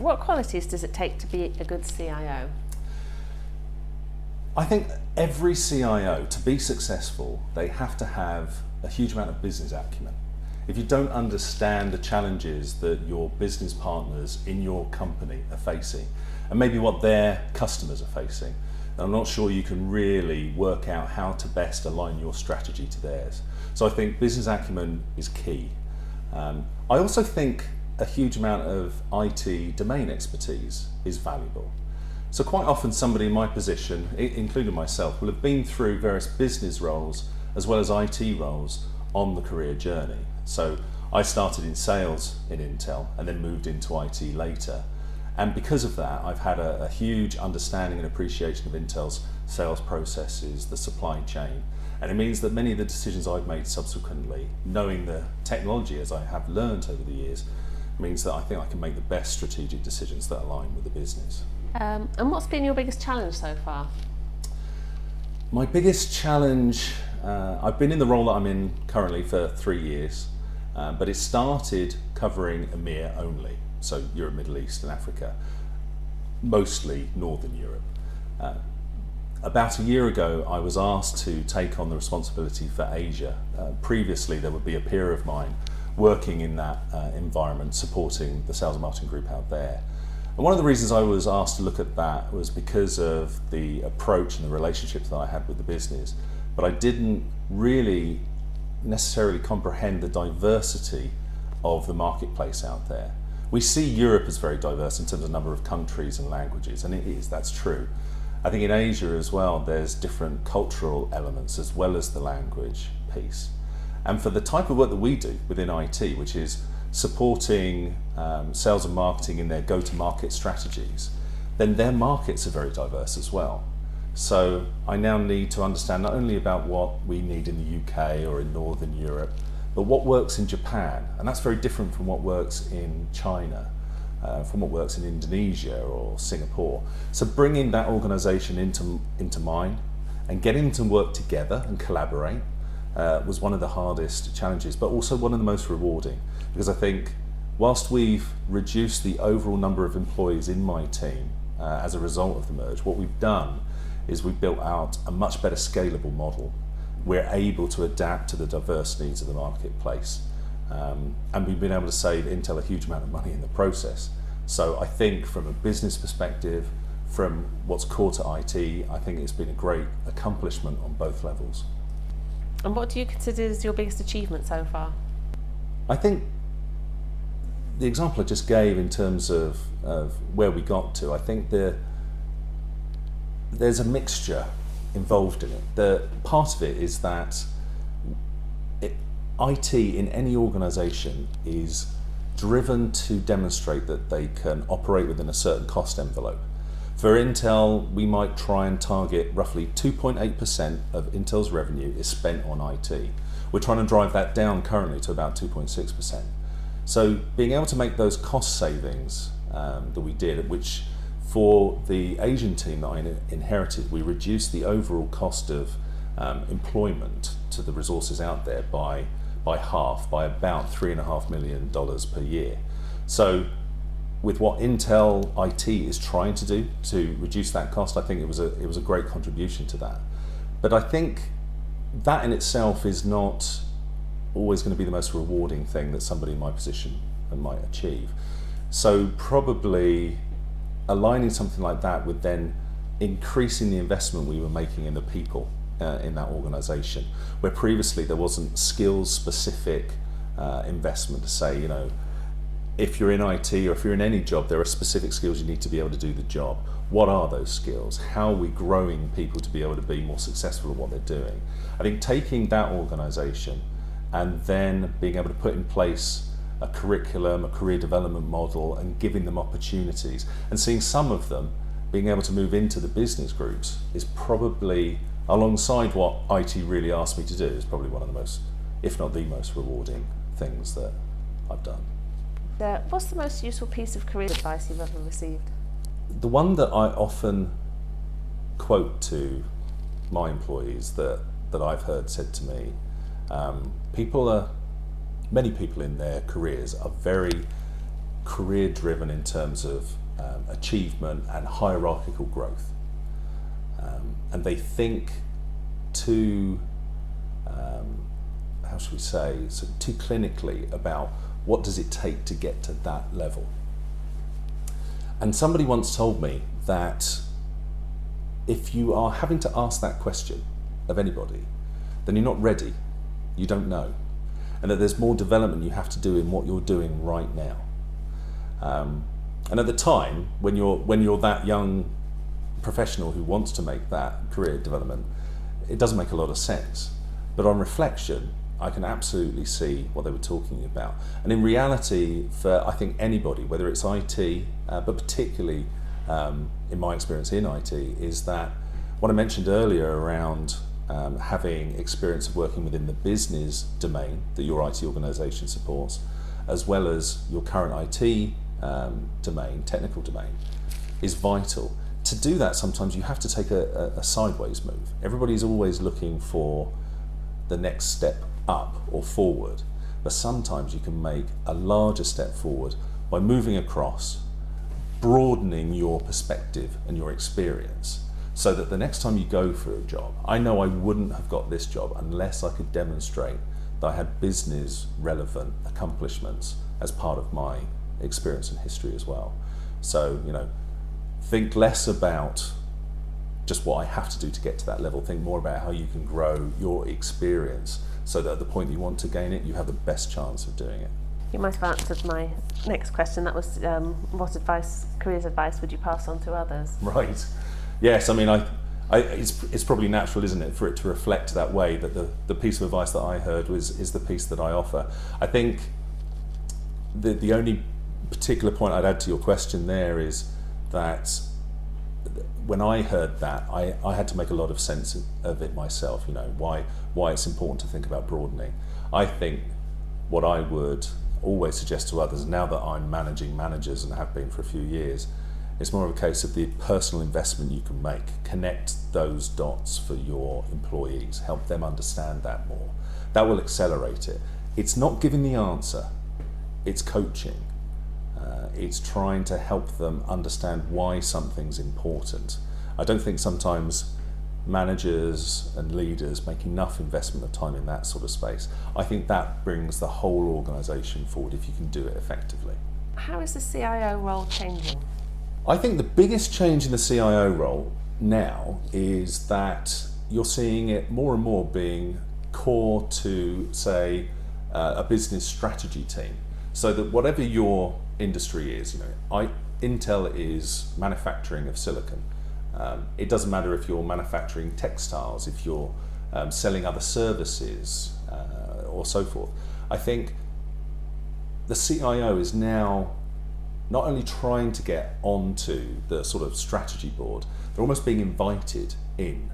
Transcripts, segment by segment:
What qualities does it take to be a good CIO? I think every CIO, to be successful, they have to have a huge amount of business acumen. If you don't understand the challenges that your business partners in your company are facing, and maybe what their customers are facing, then I'm not sure you can really work out how to best align your strategy to theirs. So I think business acumen is key. I also think a huge amount of IT domain expertise is valuable. So quite often somebody in my position, including myself, will have been through various business roles as well as IT roles on the career journey. So I started in sales in Intel and then moved into IT later. And because of that, I've had a huge understanding and appreciation of Intel's sales processes, the supply chain. And it means that many of the decisions I've made subsequently, knowing the technology as I have learned over the years, means that I think I can make the best strategic decisions that align with the business. And what's been your biggest challenge so far? My biggest challenge, I've been in the role that I'm in currently for 3 years, but it started covering EMEA only, so Europe, Middle East and Africa, mostly Northern Europe. About a year ago, I was asked to take on the responsibility for Asia. Previously, there would be a peer of mine working in that environment, supporting the sales and marketing group out there. And one of the reasons I was asked to look at that was because of the approach and the relationships that I had with the business, but I didn't really necessarily comprehend the diversity of the marketplace out there. We see Europe as very diverse in terms of number of countries and languages, and it is, that's true. I think in Asia as well, there's different cultural elements as well as the language piece. And for the type of work that we do within IT, which is supporting sales and marketing in their go-to-market strategies, then their markets are very diverse as well. So I now need to understand not only about what we need in the UK or in Northern Europe, but what works in Japan. And that's very different from what works in China, from what works in Indonesia or Singapore. So bringing that organisation into mine and getting them to work together and collaborate was one of the hardest challenges, but also one of the most rewarding, because I think whilst we've reduced the overall number of employees in my team as a result of the merge, what we've done is we've built out a much better scalable model. We're able to adapt to the diverse needs of the marketplace. And we've been able to save Intel a huge amount of money in the process. So I think from a business perspective, from what's core to IT, I think it's been a great accomplishment on both levels. And what do you consider is your biggest achievement so far? I think the example I just gave in terms of where we got to, I think there's a mixture involved in it. The part of it is that IT in any organisation is driven to demonstrate that they can operate within a certain cost envelope. For Intel, we might try and target roughly 2.8% of Intel's revenue is spent on IT. We're trying to drive that down currently to about 2.6%. So being able to make those cost savings that we did, which for the Asian team that I inherited, we reduced the overall cost of employment to the resources out there by half, by about $3.5 million per year. So with what Intel IT is trying to do to reduce that cost, I think it was a great contribution to that. But I think that in itself is not always going to be the most rewarding thing that somebody in my position might achieve. So probably aligning something like that with then increasing the investment we were making in the people in that organisation, where previously there wasn't skills specific investment to say, you know, if you're in IT or if you're in any job, there are specific skills you need to be able to do the job. What are those skills? How are we growing people to be able to be more successful at what they're doing? I think taking that organisation and then being able to put in place a curriculum, a career development model, and giving them opportunities, and seeing some of them being able to move into the business groups is probably, alongside what IT really asked me to do, is probably one of the most, if not the most rewarding things that I've done. What's the most useful piece of career advice you've ever received? The one that I often quote to my employees that I've heard said to me, many people in their careers are very career driven in terms of achievement and hierarchical growth. And they think too, how should we say, so too clinically about what does it take to get to that level. And somebody once told me that if you are having to ask that question of anybody, then you're not ready, you don't know, and that there's more development you have to do in what you're doing right now. And at the time, when you're that young professional who wants to make that career development, it doesn't make a lot of sense. But on reflection, I can absolutely see what they were talking about. And in reality, for I think anybody, whether it's IT, but particularly in my experience in IT, is that what I mentioned earlier around having experience of working within the business domain that your IT organisation supports, as well as your current IT domain, technical domain, is vital. To do that, sometimes you have to take a sideways move. Everybody's always looking for the next step up or forward, but sometimes you can make a larger step forward by moving across, broadening your perspective and your experience, so that the next time you go for a job, I know I wouldn't have got this job unless I could demonstrate that I had business relevant accomplishments as part of my experience and history as well. So, think less about just what I have to do to get to that level. Think more about how you can grow your experience so that at the point that you want to gain it, you have the best chance of doing it. You might have answered my next question. That was what careers advice would you pass on to others? Right. Yes, I mean, it's probably natural, isn't it, for it to reflect that way, that the piece of advice that I heard is the piece that I offer. I think the only particular point I'd add to your question there is that when I heard that, I had to make a lot of sense of it myself, why it's important to think about broadening. I think what I would always suggest to others, now that I'm managing managers and have been for a few years, it's more of a case of the personal investment you can make. Connect those dots for your employees, help them understand that more. That will accelerate it. It's not giving the answer, it's coaching. It's trying to help them understand why something's important. I don't think sometimes managers and leaders make enough investment of time in that sort of space. I think that brings the whole organisation forward if you can do it effectively. How is the CIO role changing? I think the biggest change in the CIO role now is that you're seeing it more and more being core to, say, a business strategy team. So that whatever your industry is, Intel is manufacturing of silicon. It doesn't matter if you're manufacturing textiles, if you're selling other services, or so forth. I think the CIO is now not only trying to get onto the sort of strategy board, they're almost being invited in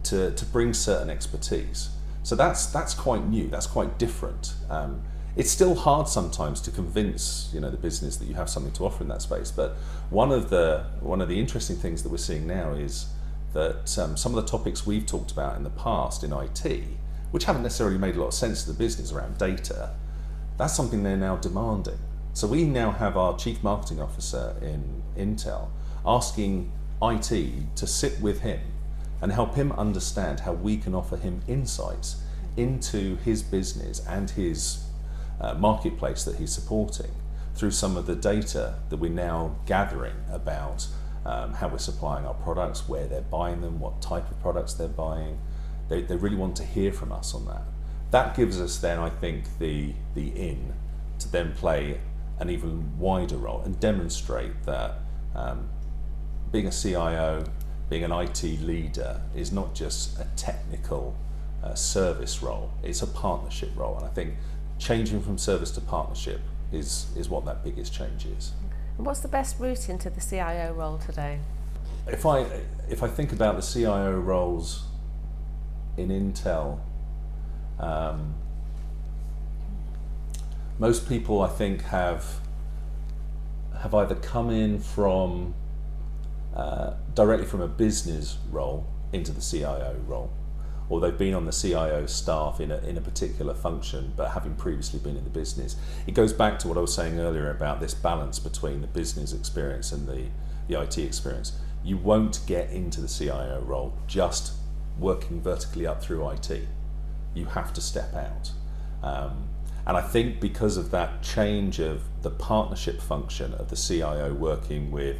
to bring certain expertise. So that's quite new, that's quite different. It's still hard sometimes to convince the business that you have something to offer in that space. But one of the interesting things that we're seeing now is that some of the topics we've talked about in the past in IT, which haven't necessarily made a lot of sense to the business around data, that's something they're now demanding. So we now have our Chief Marketing Officer in Intel asking IT to sit with him and help him understand how we can offer him insights into his business and his marketplace that he's supporting through some of the data that we're now gathering about how we're supplying our products, where they're buying them, what type of products they're buying. They really want to hear from us on that. That gives us then, I think, the in to then play an even wider role and demonstrate that being a CIO, being an IT leader is not just a technical service role, it's a partnership role. And I think changing from service to partnership is what that biggest change is. And what's the best route into the CIO role today? If I think about the CIO roles in Intel, most people I think have either come in from directly from a business role into the CIO role, or they've been on the CIO staff in a particular function, but having previously been in the business. It goes back to what I was saying earlier about this balance between the business experience and the IT experience. You won't get into the CIO role just working vertically up through IT. You have to step out. And I think because of that change of the partnership function of the CIO working with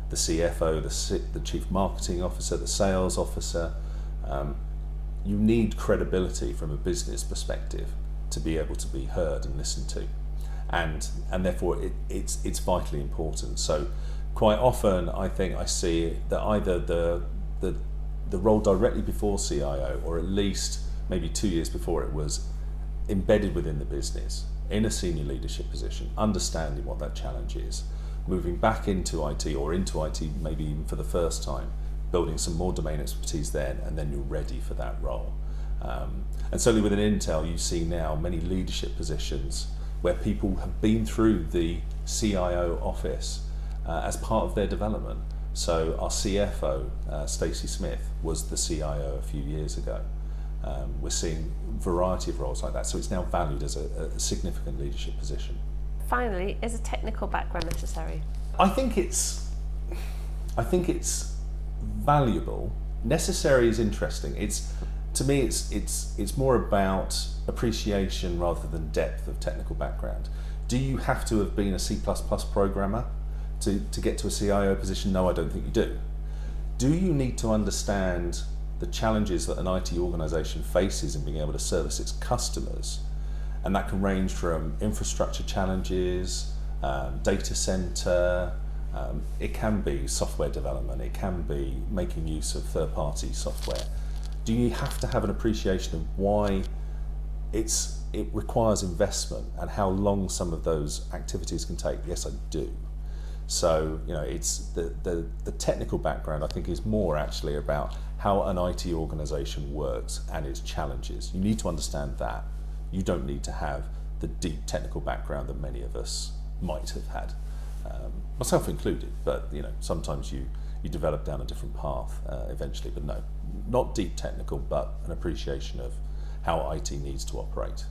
the CFO, the Chief Marketing Officer, the Sales Officer, you need credibility from a business perspective to be able to be heard and listened to. And therefore it's vitally important. So quite often I think I see that either the role directly before CIO, or at least maybe 2 years before, it was embedded within the business in a senior leadership position, understanding what that challenge is, moving back into IT, or into IT maybe even for the first time, building some more domain expertise then, and then you're ready for that role. And certainly within Intel, you see now many leadership positions where people have been through the CIO office as part of their development. So our CFO, Stacey Smith, was the CIO a few years ago. We're seeing a variety of roles like that, so it's now valued as a significant leadership position. Finally, is a technical background necessary? I think it's valuable. Necessary is interesting. To me, it's more about appreciation rather than depth of technical background. Do you have to have been a C++ programmer to get to a CIO position? No, I don't think you do. Do you need to understand the challenges that an IT organisation faces in being able to service its customers? And that can range from infrastructure challenges, data centre, it can be software development, it can be making use of third-party software. Do you have to have an appreciation of why it requires investment and how long some of those activities can take? Yes, I do. So, it's the technical background, I think, is more actually about how an IT organisation works and its challenges. You need to understand that. You don't need to have the deep technical background that many of us might have had, myself included. But sometimes you develop down a different path eventually. But no, not deep technical, but an appreciation of how IT needs to operate.